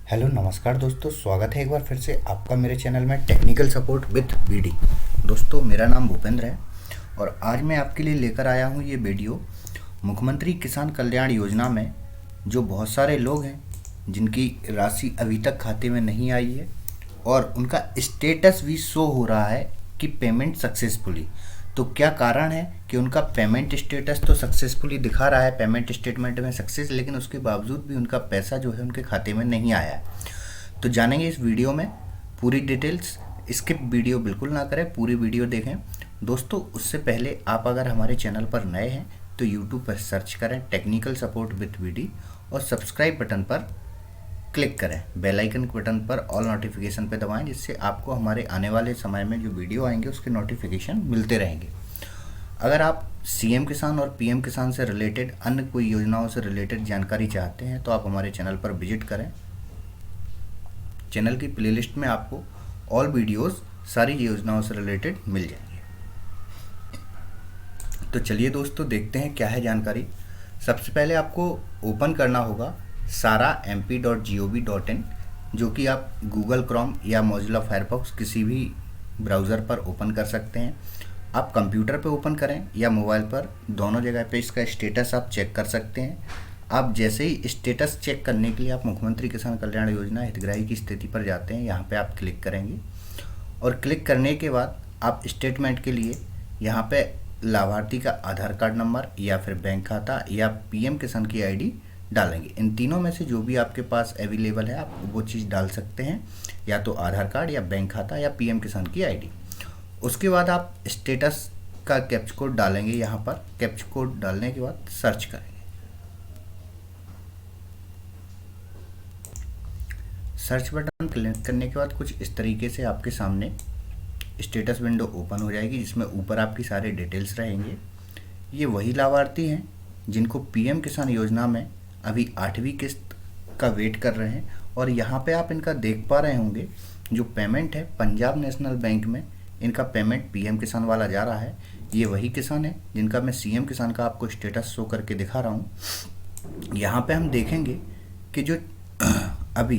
Hello नमस्कार दोस्तों, स्वागत है एक बार फिर से आपका मेरे चैनल में टेक्निकल सपोर्ट विद बीडी। दोस्तों, मेरा नाम भूपेंद्र है और आज मैं आपके लिए लेकर आया हूँ ये वीडियो। मुख्यमंत्री किसान कल्याण योजना में जो बहुत सारे लोग हैं जिनकी राशि अभी तक खाते में नहीं आई है और उनका स्टेटस भी शो हो रहा है कि पेमेंट सक्सेसफुली, तो क्या कारण है कि उनका पेमेंट स्टेटस तो सक्सेसफुली दिखा रहा है, पेमेंट स्टेटमेंट में सक्सेस, लेकिन उसके बावजूद भी उनका पैसा जो है उनके खाते में नहीं आया है। तो जानेंगे इस वीडियो में पूरी डिटेल्स। स्किप वीडियो बिल्कुल ना करें, पूरी वीडियो देखें। दोस्तों, उससे पहले आप अगर हमारे चैनल पर नए हैं तो यूट्यूब पर सर्च करें टेक्निकल सपोर्ट विद बीडी और सब्सक्राइब बटन पर क्लिक करें, बेल आइकन बटन पर ऑल नोटिफिकेशन पे दबाएं, जिससे आपको हमारे आने वाले समय में जो वीडियो आएंगे उसके नोटिफिकेशन मिलते रहेंगे। अगर आप सीएम किसान और पीएम किसान से रिलेटेड अन्य कोई योजनाओं से रिलेटेड जानकारी चाहते हैं तो आप हमारे चैनल पर विजिट करें। चैनल की प्लेलिस्ट में आपको ऑल वीडियोस सारी योजनाओं से रिलेटेड मिल जाएंगे। तो चलिए दोस्तों, देखते हैं क्या है जानकारी। सबसे पहले आपको ओपन करना होगा sara.mp.gov.in, जो कि आप गूगल क्रोम या मोजिला फायरफॉक्स किसी भी ब्राउज़र पर ओपन कर सकते हैं। आप कंप्यूटर पे ओपन करें या मोबाइल पर, दोनों जगह पे इसका स्टेटस आप चेक कर सकते हैं। आप जैसे ही स्टेटस चेक करने के लिए आप मुख्यमंत्री किसान कल्याण योजना हितग्राही की स्थिति पर जाते हैं, यहाँ पे आप क्लिक करेंगे और क्लिक करने के बाद आप स्टेटमेंट के लिए यहाँ पे लाभार्थी का आधार कार्ड नंबर या फिर बैंक खाता या पीएम किसान की आईडी डालेंगे। इन तीनों में से जो भी आपके पास अवेलेबल है आप वो चीज़ डाल सकते हैं, या तो आधार कार्ड या बैंक खाता या पीएम किसान की आईडी। उसके बाद आप स्टेटस का कैप्च कोड डालेंगे। यहाँ पर कैप्च कोड डालने के बाद सर्च करेंगे। सर्च बटन क्लिक करने के बाद कुछ इस तरीके से आपके सामने स्टेटस विंडो ओपन हो जाएगी, जिसमें ऊपर आपकी सारे डिटेल्स रहेंगे। ये वही लाभार्थी हैं जिनको पीएम किसान योजना में अभी 8वीं किस्त का वेट कर रहे हैं, और यहाँ पे आप इनका देख पा रहे होंगे जो पेमेंट है पंजाब नेशनल बैंक में इनका पेमेंट पीएम किसान वाला जा रहा है। ये वही किसान है जिनका मैं सीएम किसान का आपको स्टेटस शो करके दिखा रहा हूँ। यहाँ पे हम देखेंगे कि जो अभी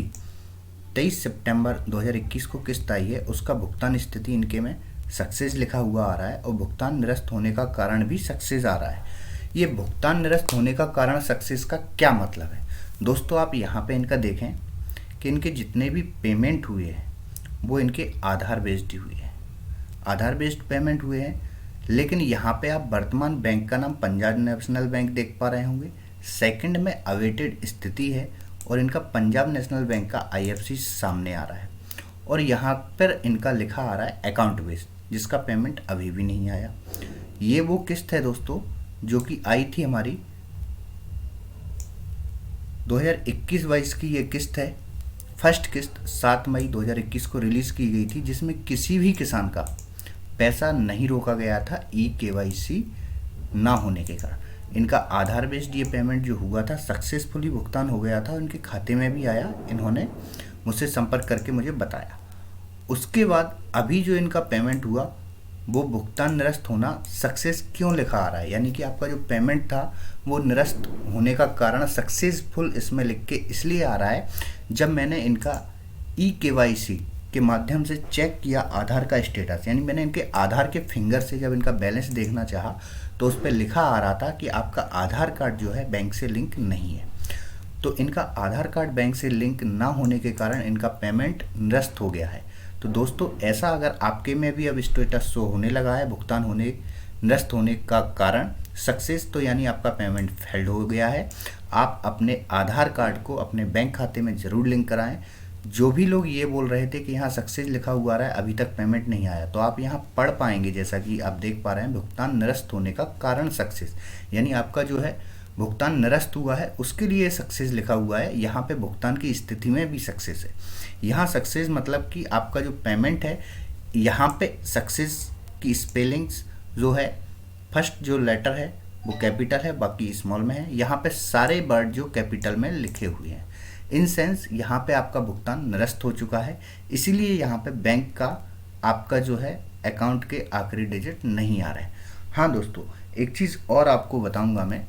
23 सितंबर 2021 को किस्त आई है उसका भुगतान स्थिति इनके में सक्सेस लिखा हुआ आ रहा है और भुगतान निरस्त होने का कारण भी सक्सेस आ रहा है। ये भुगतान निरस्त होने का कारण सक्सेस का क्या मतलब है दोस्तों, आप यहाँ पे इनका देखें कि इनके जितने भी पेमेंट हुए हैं वो इनके आधार बेस्ड हुए हैं, आधार बेस्ड पेमेंट हुए हैं। लेकिन यहाँ पे आप वर्तमान बैंक का नाम पंजाब नेशनल बैंक देख पा रहे होंगे, सेकंड में अवेटेड स्थिति है और इनका पंजाब नेशनल बैंक का आईएफएससी सामने आ रहा है, और यहाँ पर इनका लिखा आ रहा है अकाउंट बेस्ड, जिसका पेमेंट अभी भी नहीं आया। ये वो किस्त है दोस्तों जो कि आई थी हमारी 2021-22 की। ये किस्त है, फर्स्ट किस्त 7 मई 2021 को रिलीज़ की गई थी, जिसमें किसी भी किसान का पैसा नहीं रोका गया था KYC ना होने के कारण। इनका आधार बेस्ड ये पेमेंट जो हुआ था सक्सेसफुली भुगतान हो गया था, उनके खाते में भी आया। इन्होंने मुझसे संपर्क करके मुझे बताया। उसके बाद अभी जो इनका पेमेंट हुआ वो भुगतान निरस्त होना सक्सेस क्यों लिखा आ रहा है, यानी कि आपका जो पेमेंट था वो निरस्त होने का कारण सक्सेसफुल इसमें लिख के इसलिए आ रहा है, जब मैंने इनका KYC के माध्यम से चेक किया आधार का स्टेटस, यानी मैंने इनके आधार के फिंगर से जब इनका बैलेंस देखना चाहा तो उस पर लिखा आ रहा था कि आपका आधार कार्ड जो है बैंक से लिंक नहीं है। तो इनका आधार कार्ड बैंक से लिंक ना होने के कारण इनका पेमेंट निरस्त हो गया है। तो दोस्तों, ऐसा अगर आपके में भी अब स्टेटस शो होने लगा है भुगतान होने निरस्त होने का कारण सक्सेस, तो यानी आपका पेमेंट फेल्ड हो गया है। आप अपने आधार कार्ड को अपने बैंक खाते में ज़रूर लिंक कराएं। जो भी लोग ये बोल रहे थे कि यहाँ सक्सेस लिखा हुआ रहा है अभी तक पेमेंट नहीं आया, तो आप यहाँ पढ़ पाएंगे, जैसा कि आप देख पा रहे हैं, भुगतान निरस्त होने का कारण सक्सेस, यानी आपका जो है भुगतान निरस्त हुआ है उसके लिए सक्सेस लिखा हुआ है। यहाँ पे भुगतान की स्थिति में भी सक्सेस है। यहाँ सक्सेस मतलब कि आपका जो पेमेंट है, यहाँ पे सक्सेस की स्पेलिंग्स जो है, फर्स्ट जो लेटर है वो कैपिटल है, बाकी स्मॉल में है। यहाँ पे सारे वर्ड जो कैपिटल में लिखे हुए हैं। इन सेंस यहाँ पे आपका भुगतान निरस्त हो चुका है, इसीलिए यहाँ पे बैंक का आपका जो है अकाउंट के आखिरी डिजिट नहीं आ रहे हैं। हाँ दोस्तों, एक चीज़ और आपको बताऊंगा मैं,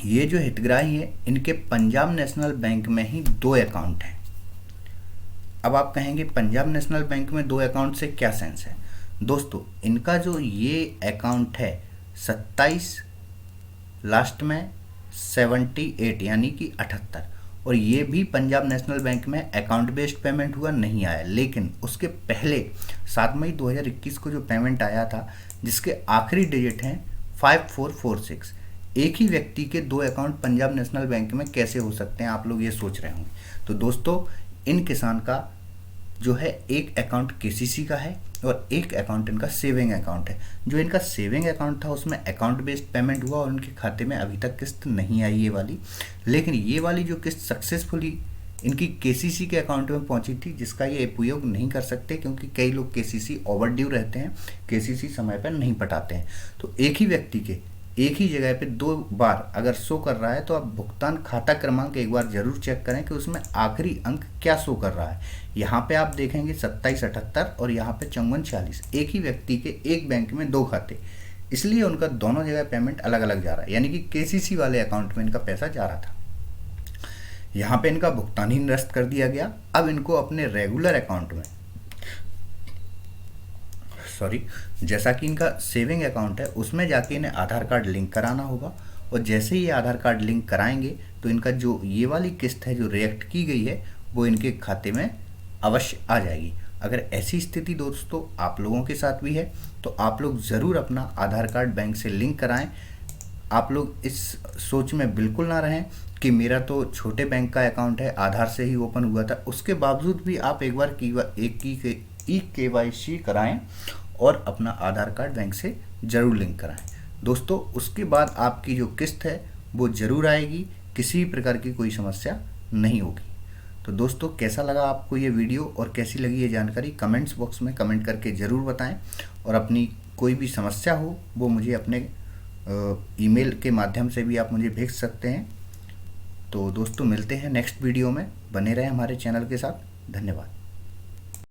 ये जो हितग्राही है इनके पंजाब नेशनल बैंक में ही 2 अकाउंट हैं। अब आप कहेंगे पंजाब नेशनल बैंक में 2 अकाउंट से क्या सेंस है। दोस्तों इनका जो ये अकाउंट है 27 लास्ट में 78 यानी कि 78, और ये भी पंजाब नेशनल बैंक में अकाउंट बेस्ड पेमेंट हुआ नहीं आया, लेकिन उसके पहले 7 मई 2021 को जो पेमेंट आया था जिसके आखिरी डिजिट हैं 5446। एक ही व्यक्ति के 2 अकाउंट पंजाब नेशनल बैंक में कैसे हो सकते हैं, आप लोग ये सोच रहे होंगे। तो दोस्तों इन किसान का जो है एक अकाउंट केसीसी का है और एक अकाउंट इनका सेविंग अकाउंट है। जो इनका सेविंग अकाउंट था उसमें अकाउंट बेस्ड पेमेंट हुआ और उनके खाते में अभी तक किस्त नहीं आई ये वाली, लेकिन ये वाली जो किस्त सक्सेसफुली इनकी केसीसी के अकाउंट में पहुंची थी, जिसका ये उपयोग नहीं कर सकते क्योंकि कई लोग केसीसी ओवरड्यू रहते हैं, केसीसी समय पर नहीं पटाते हैं। तो एक ही व्यक्ति के एक ही जगह पे 2 बार अगर शो कर रहा है तो आप भुगतान खाता क्रमांक एक बार जरूर चेक करें कि उसमें आखिरी अंक क्या शो कर रहा है। यहाँ पे आप देखेंगे 2778 और यहाँ पे 5446। एक ही व्यक्ति के एक बैंक में 2 खाते, इसलिए उनका दोनों जगह पेमेंट अलग अलग जा रहा है, यानी कि केसीसी वाले अकाउंट में इनका पैसा जा रहा था। यहाँ पे इनका भुगतान ही निरस्त कर दिया गया। अब इनको अपने रेगुलर अकाउंट में जैसा कि इनका सेविंग अकाउंट है उसमें जाके इन्हें आधार कार्ड लिंक कराना होगा, और जैसे ही ये आधार कार्ड लिंक कराएंगे तो इनका जो ये वाली किस्त है जो रिएक्ट की गई है वो इनके खाते में अवश्य आ जाएगी। अगर ऐसी स्थिति दोस्तों आप लोगों के साथ भी है तो आप लोग ज़रूर अपना आधार कार्ड बैंक से लिंक कराएं। आप लोग इस सोच में बिल्कुल ना रहें कि मेरा तो छोटे बैंक का अकाउंट है, आधार से ही ओपन हुआ था, उसके बावजूद भी आप एक बार KYC कराएं और अपना आधार कार्ड बैंक से ज़रूर लिंक कराएं दोस्तों। उसके बाद आपकी जो किस्त है वो ज़रूर आएगी, किसी प्रकार की कोई समस्या नहीं होगी। तो दोस्तों कैसा लगा आपको ये वीडियो और कैसी लगी ये जानकारी, कमेंट्स बॉक्स में कमेंट करके ज़रूर बताएं, और अपनी कोई भी समस्या हो वो मुझे अपने ईमेल के माध्यम से भी आप मुझे भेज सकते हैं। तो दोस्तों मिलते हैं नेक्स्ट वीडियो में, बने रहें हमारे चैनल के साथ। धन्यवाद।